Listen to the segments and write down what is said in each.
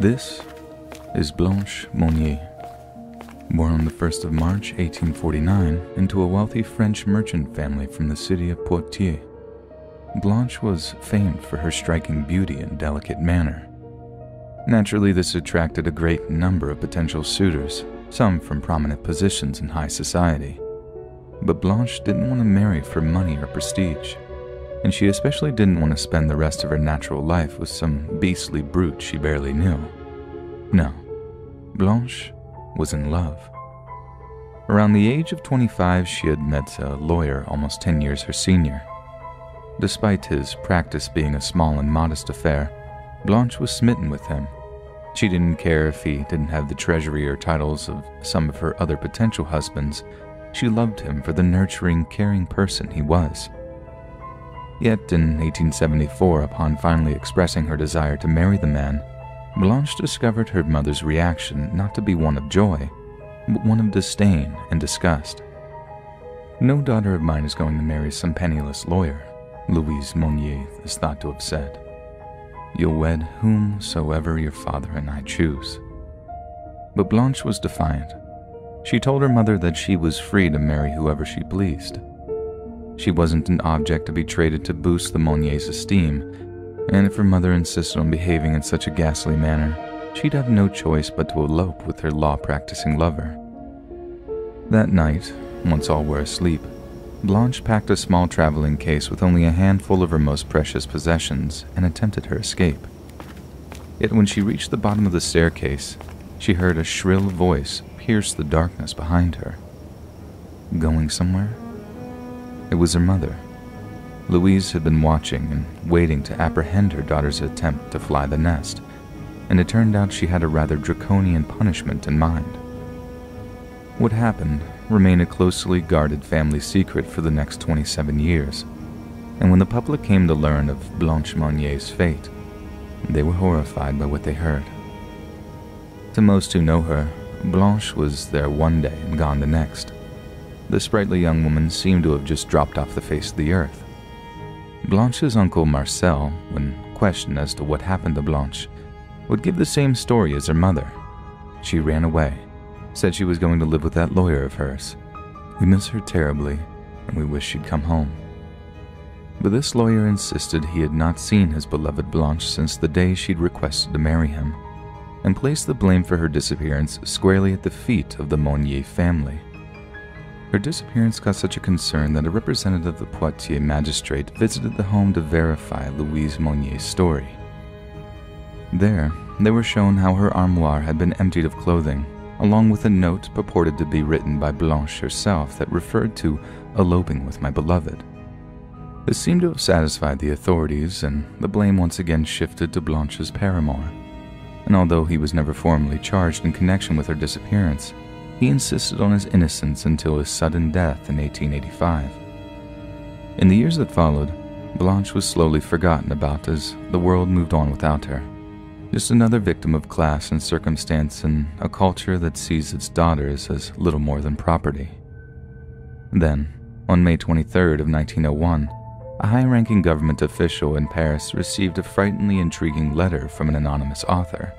This is Blanche Monnier. Born on the 1st of March 1849 into a wealthy French merchant family from the city of Poitiers, Blanche was famed for her striking beauty and delicate manner. Naturally, this attracted a great number of potential suitors, some from prominent positions in high society. But Blanche didn't want to marry for money or prestige, and she especially didn't want to spend the rest of her natural life with some beastly brute she barely knew. No, Blanche was in love. Around the age of 25, she had met a lawyer almost 10 years her senior. Despite his practice being a small and modest affair, Blanche was smitten with him. She didn't care if he didn't have the treasury or titles of some of her other potential husbands. She loved him for the nurturing, caring person he was. Yet in 1874, upon finally expressing her desire to marry the man, Blanche discovered her mother's reaction not to be one of joy, but one of disdain and disgust. "No daughter of mine is going to marry some penniless lawyer," Louise Monnier is thought to have said. "You'll wed whomsoever your father and I choose." But Blanche was defiant. She told her mother that she was free to marry whoever she pleased. She wasn't an object to be traded to boost the Monniers' esteem, and if her mother insisted on behaving in such a ghastly manner, she'd have no choice but to elope with her law-practicing lover. That night, once all were asleep, Blanche packed a small traveling case with only a handful of her most precious possessions and attempted her escape. Yet when she reached the bottom of the staircase, she heard a shrill voice pierce the darkness behind her. Going somewhere? It was her mother. Louise had been watching and waiting to apprehend her daughter's attempt to fly the nest, and it turned out she had a rather draconian punishment in mind. What happened remained a closely guarded family secret for the next 27 years, and when the public came to learn of Blanche Monnier's fate, they were horrified by what they heard. To most who know her, Blanche was there one day and gone the next. The sprightly young woman seemed to have just dropped off the face of the earth. Blanche's uncle Marcel, when questioned as to what happened to Blanche, would give the same story as her mother. She ran away, said she was going to live with that lawyer of hers. "We miss her terribly, and we wish she'd come home." But this lawyer insisted he had not seen his beloved Blanche since the day she'd requested to marry him, and placed the blame for her disappearance squarely at the feet of the Monnier family. Her disappearance caused such a concern that a representative of the Poitiers magistrate visited the home to verify Louise Monnier's story. There, they were shown how her armoire had been emptied of clothing, along with a note purported to be written by Blanche herself that referred to eloping with my beloved. This seemed to have satisfied the authorities, and the blame once again shifted to Blanche's paramour. And although he was never formally charged in connection with her disappearance, he insisted on his innocence until his sudden death in 1885. In the years that followed, Blanche was slowly forgotten about as the world moved on without her. Just another victim of class and circumstance in a culture that sees its daughters as little more than property. Then, on May 23rd of 1901, a high-ranking government official in Paris received a frighteningly intriguing letter from an anonymous author.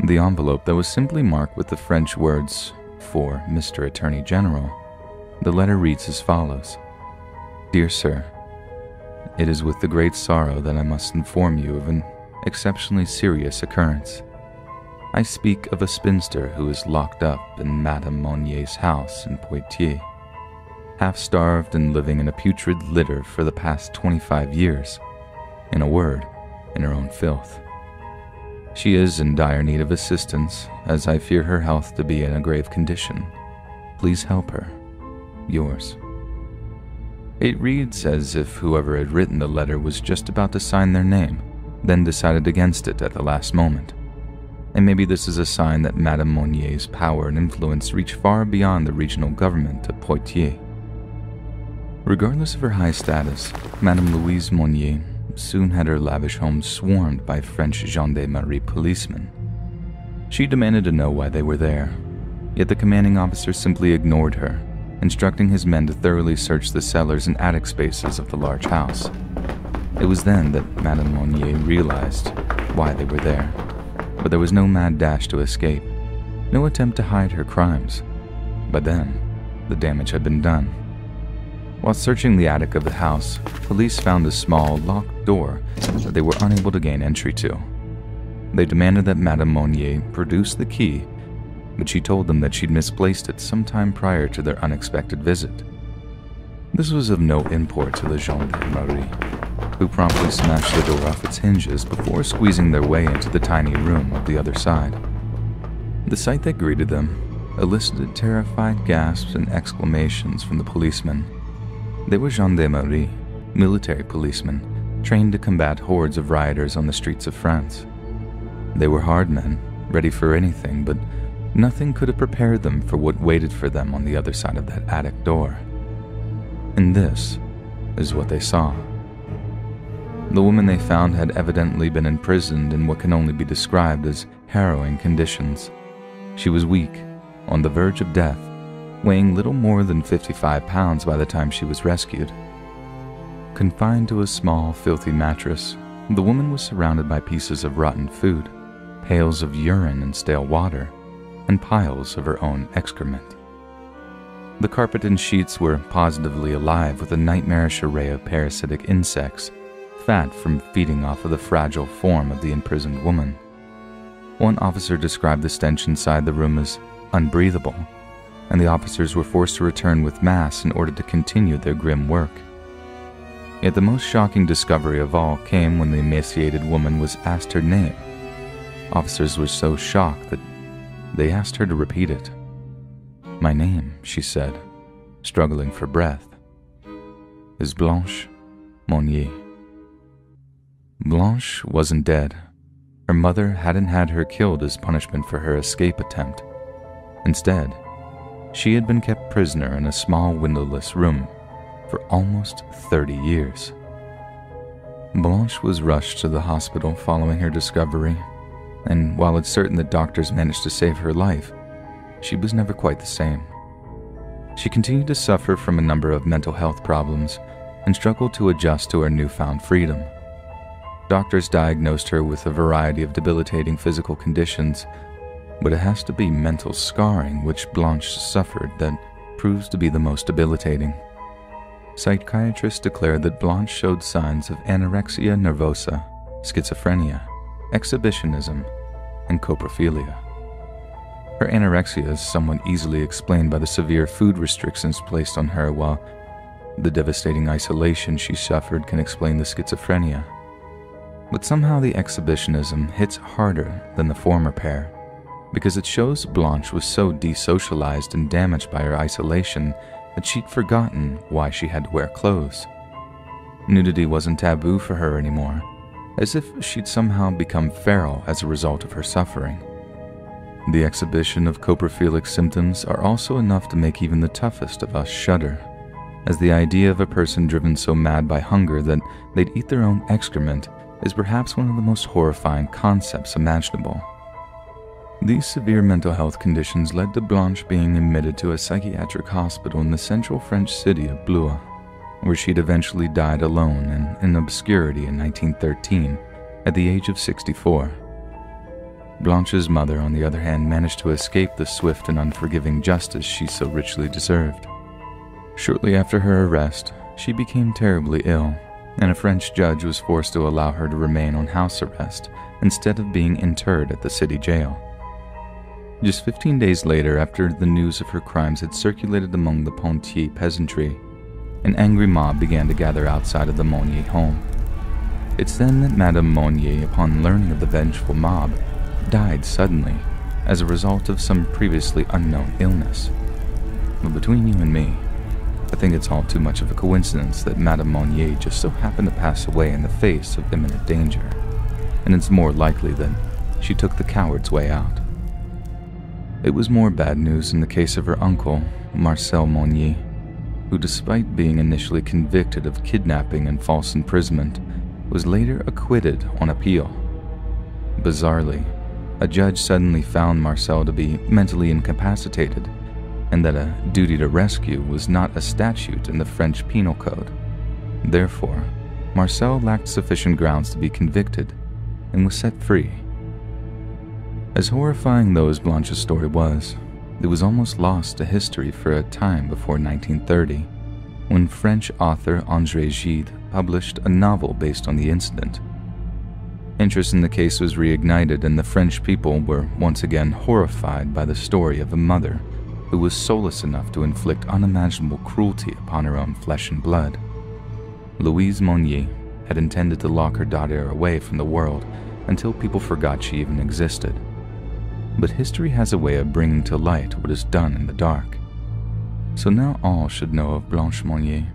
The envelope that was simply marked with the French words, "For Mr. Attorney General," the letter reads as follows: "Dear Sir, it is with the great sorrow that I must inform you of an exceptionally serious occurrence. I speak of a spinster who is locked up in Madame Monnier's house in Poitiers, half-starved and living in a putrid litter for the past 25 years, in a word, in her own filth. She is in dire need of assistance, as I fear her health to be in a grave condition. Please help her. Yours." It reads as if whoever had written the letter was just about to sign their name, then decided against it at the last moment. And maybe this is a sign that Madame Monnier's power and influence reach far beyond the regional government of Poitiers. Regardless of her high status, Madame Louise Monnier soon had her lavish home swarmed by French gendarmerie policemen. She demanded to know why they were there, yet the commanding officer simply ignored her, instructing his men to thoroughly search the cellars and attic spaces of the large house. It was then that Madame Monnier realized why they were there. but there was no mad dash to escape, no attempt to hide her crimes. By then, the damage had been done. While searching the attic of the house, police found a small, locked door that they were unable to gain entry to. They demanded that Madame Monnier produce the key, but she told them that she'd misplaced it sometime prior to their unexpected visit. This was of no import to the gendarmerie, who promptly smashed the door off its hinges before squeezing their way into the tiny room of the other side. The sight that greeted them elicited terrified gasps and exclamations from the policemen. They were gendarmerie, military policemen, trained to combat hordes of rioters on the streets of France. They were hard men, ready for anything, but nothing could have prepared them for what waited for them on the other side of that attic door. And this is what they saw. The woman they found had evidently been imprisoned in what can only be described as harrowing conditions. She was weak, on the verge of death, weighing little more than 55 pounds by the time she was rescued. Confined to a small, filthy mattress, the woman was surrounded by pieces of rotten food, pails of urine and stale water, and piles of her own excrement. The carpet and sheets were positively alive with a nightmarish array of parasitic insects, fat from feeding off of the fragile form of the imprisoned woman. One officer described the stench inside the room as unbreathable, and the officers were forced to return with masks in order to continue their grim work. Yet the most shocking discovery of all came when the emaciated woman was asked her name. Officers were so shocked that they asked her to repeat it. "My name," she said, struggling for breath, "is Blanche Monnier." Blanche wasn't dead. Her mother hadn't had her killed as punishment for her escape attempt. Instead, she had been kept prisoner in a small windowless room for almost 30 years. Blanche was rushed to the hospital following her discovery, and while it's certain that doctors managed to save her life, she was never quite the same. She continued to suffer from a number of mental health problems and struggled to adjust to her newfound freedom. Doctors diagnosed her with a variety of debilitating physical conditions, but it has to be mental scarring which Blanche suffered that proves to be the most debilitating. Psychiatrists declared that Blanche showed signs of anorexia nervosa, schizophrenia, exhibitionism, and coprophilia. Her anorexia is somewhat easily explained by the severe food restrictions placed on her, while the devastating isolation she suffered can explain the schizophrenia. But somehow the exhibitionism hits harder than the former pair, because it shows Blanche was so desocialized and damaged by her isolation that she'd forgotten why she had to wear clothes. Nudity wasn't taboo for her anymore, as if she'd somehow become feral as a result of her suffering. The exhibition of coprophilic symptoms are also enough to make even the toughest of us shudder, as the idea of a person driven so mad by hunger that they'd eat their own excrement is perhaps one of the most horrifying concepts imaginable. These severe mental health conditions led to Blanche being admitted to a psychiatric hospital in the central French city of Blois, where she'd eventually died alone and in obscurity in 1913 at the age of 64. Blanche's mother, on the other hand, managed to escape the swift and unforgiving justice she so richly deserved. Shortly after her arrest, she became terribly ill, and a French judge was forced to allow her to remain on house arrest instead of being interred at the city jail. Just 15 days later, after the news of her crimes had circulated among the Pontier peasantry, an angry mob began to gather outside of the Monnier home. It's then that Madame Monnier, upon learning of the vengeful mob, died suddenly as a result of some previously unknown illness. But between you and me, I think it's all too much of a coincidence that Madame Monnier just so happened to pass away in the face of imminent danger, and it's more likely that she took the coward's way out. It was more bad news in the case of her uncle, Marcel Monnier, who, despite being initially convicted of kidnapping and false imprisonment, was later acquitted on appeal. Bizarrely, a judge suddenly found Marcel to be mentally incapacitated, and that a duty to rescue was not a statute in the French Penal Code. Therefore, Marcel lacked sufficient grounds to be convicted and was set free. As horrifying though Blanche's story was, it was almost lost to history for a time before 1930, when French author André Gide published a novel based on the incident. Interest in the case was reignited, and the French people were once again horrified by the story of a mother who was soulless enough to inflict unimaginable cruelty upon her own flesh and blood. Louise Monnier had intended to lock her daughter away from the world until people forgot she even existed. But history has a way of bringing to light what is done in the dark. So now all should know of Blanche Monnier,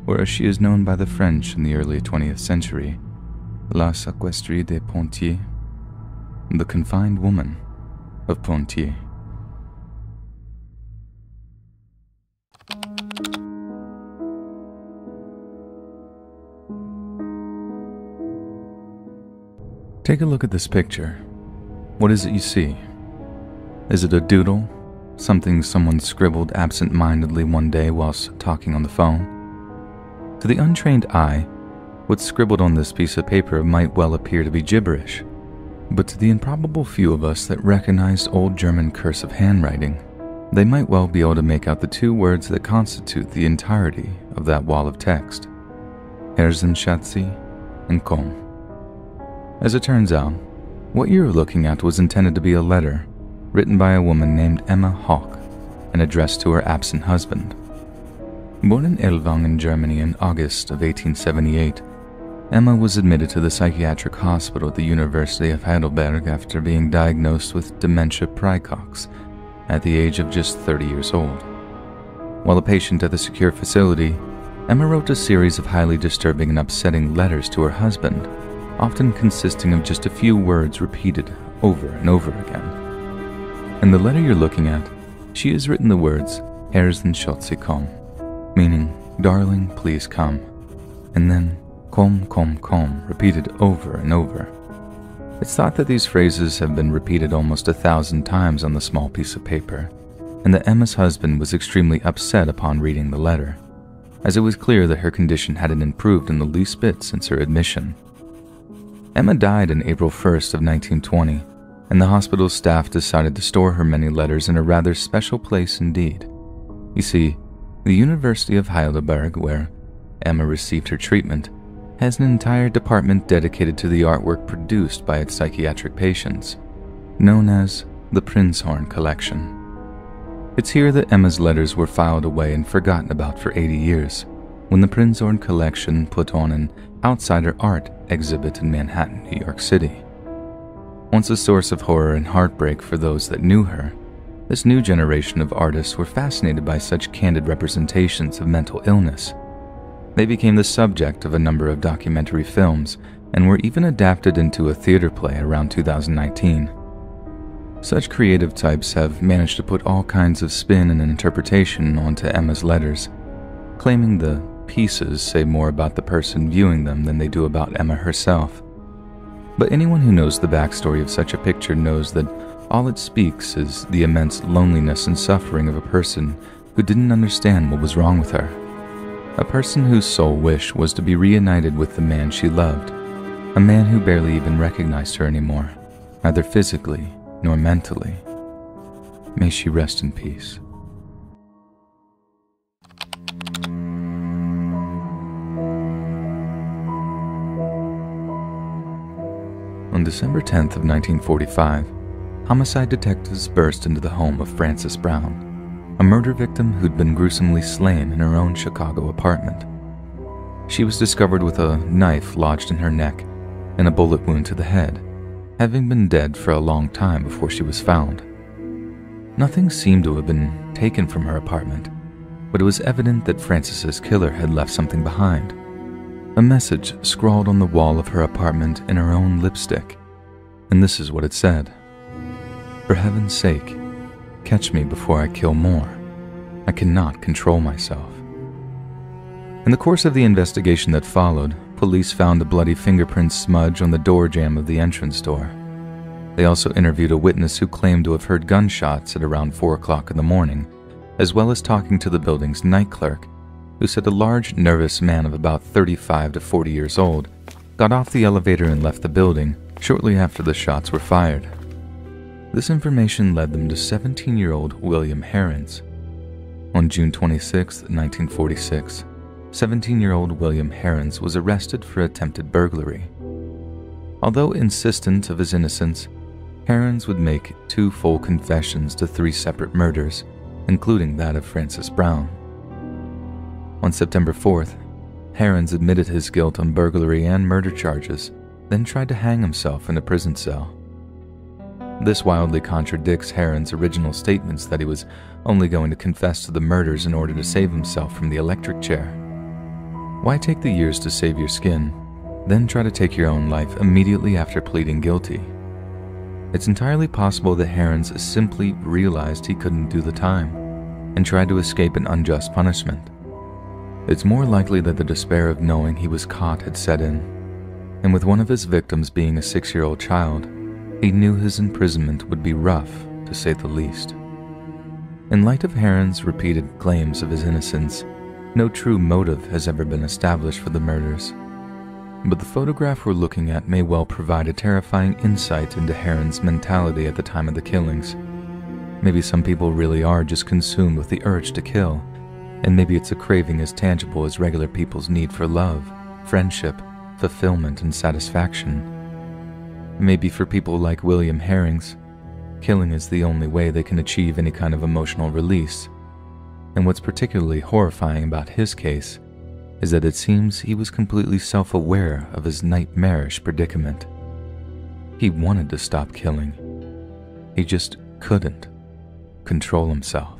or as she is known by the French in the early 20th century, La Séquestrée de Pontier, the confined woman of Pontier. Take a look at this picture. What is it you see? Is it a doodle? Something someone scribbled absent-mindedly one day whilst talking on the phone? To the untrained eye, what's scribbled on this piece of paper might well appear to be gibberish, but to the improbable few of us that recognized old German cursive handwriting, they might well be able to make out the two words that constitute the entirety of that wall of text: Herzenschatzi and Komm. As it turns out, what you're looking at was intended to be a letter written by a woman named Emma Hoch and addressed to her absent husband. Born in Ellwangen in Germany in August of 1878, Emma was admitted to the psychiatric hospital at the University of Heidelberg after being diagnosed with dementia praecox at the age of just 30 years old. While a patient at the secure facility, Emma wrote a series of highly disturbing and upsetting letters to her husband, often consisting of just a few words repeated over and over again. In the letter you're looking at, she has written the words Herzenschatzi komm, meaning, darling, please come, and then komm, komm, komm, repeated over and over. It's thought that these phrases have been repeated almost 1,000 times on the small piece of paper, and that Emma's husband was extremely upset upon reading the letter, as it was clear that her condition hadn't improved in the least bit since her admission. Emma died on April 1st of 1920, and the hospital staff decided to store her many letters in a rather special place indeed. You see, the University of Heidelberg, where Emma received her treatment, has an entire department dedicated to the artwork produced by its psychiatric patients, known as the Prinzhorn Collection. It's here that Emma's letters were filed away and forgotten about for 80 years, when the Prinzhorn Collection put on an outsider art exhibit in Manhattan, New York City. Once a source of horror and heartbreak for those that knew her, this new generation of artists were fascinated by such candid representations of mental illness. They became the subject of a number of documentary films and were even adapted into a theater play around 2019. Such creative types have managed to put all kinds of spin and interpretation onto Emma's letters, claiming the pieces say more about the person viewing them than they do about Emma herself. But anyone who knows the backstory of such a picture knows that all it speaks is the immense loneliness and suffering of a person who didn't understand what was wrong with her. A person whose sole wish was to be reunited with the man she loved, a man who barely even recognized her anymore, neither physically nor mentally. May she rest in peace. On December 10th of 1945, homicide detectives burst into the home of Frances Brown, a murder victim who'd been gruesomely slain in her own Chicago apartment. She was discovered with a knife lodged in her neck and a bullet wound to the head, having been dead for a long time before she was found. Nothing seemed to have been taken from her apartment, but it was evident that Frances's killer had left something behind. A message scrawled on the wall of her apartment in her own lipstick, and this is what it said: "For heaven's sake, catch me before I kill more. I cannot control myself." In the course of the investigation that followed, police found a bloody fingerprint smudge on the door jamb of the entrance door. They also interviewed a witness who claimed to have heard gunshots at around 4 o'clock in the morning, as well as talking to the building's night clerk, who said a large, nervous man of about 35 to 40 years old got off the elevator and left the building shortly after the shots were fired. This information led them to 17-year-old William Herons. On June 26, 1946, 17-year-old William Herons was arrested for attempted burglary. Although insistent of his innocence, Herons would make 2 full confessions to 3 separate murders, including that of Frances Brown. On September 4th, Herons admitted his guilt on burglary and murder charges, then tried to hang himself in a prison cell. This wildly contradicts Herons' original statements that he was only going to confess to the murders in order to save himself from the electric chair. Why take the years to save your skin, then try to take your own life immediately after pleading guilty? It's entirely possible that Herons simply realized he couldn't do the time and tried to escape an unjust punishment. It's more likely that the despair of knowing he was caught had set in, and with one of his victims being a 6-year-old child, he knew his imprisonment would be rough, to say the least. In light of Herons' repeated claims of his innocence, no true motive has ever been established for the murders. But the photograph we're looking at may well provide a terrifying insight into Herons' mentality at the time of the killings. Maybe some people really are just consumed with the urge to kill, and maybe it's a craving as tangible as regular people's need for love, friendship, fulfillment, and satisfaction. Maybe for people like William Herons, killing is the only way they can achieve any kind of emotional release. And what's particularly horrifying about his case is that it seems he was completely self-aware of his nightmarish predicament. He wanted to stop killing. He just couldn't control himself.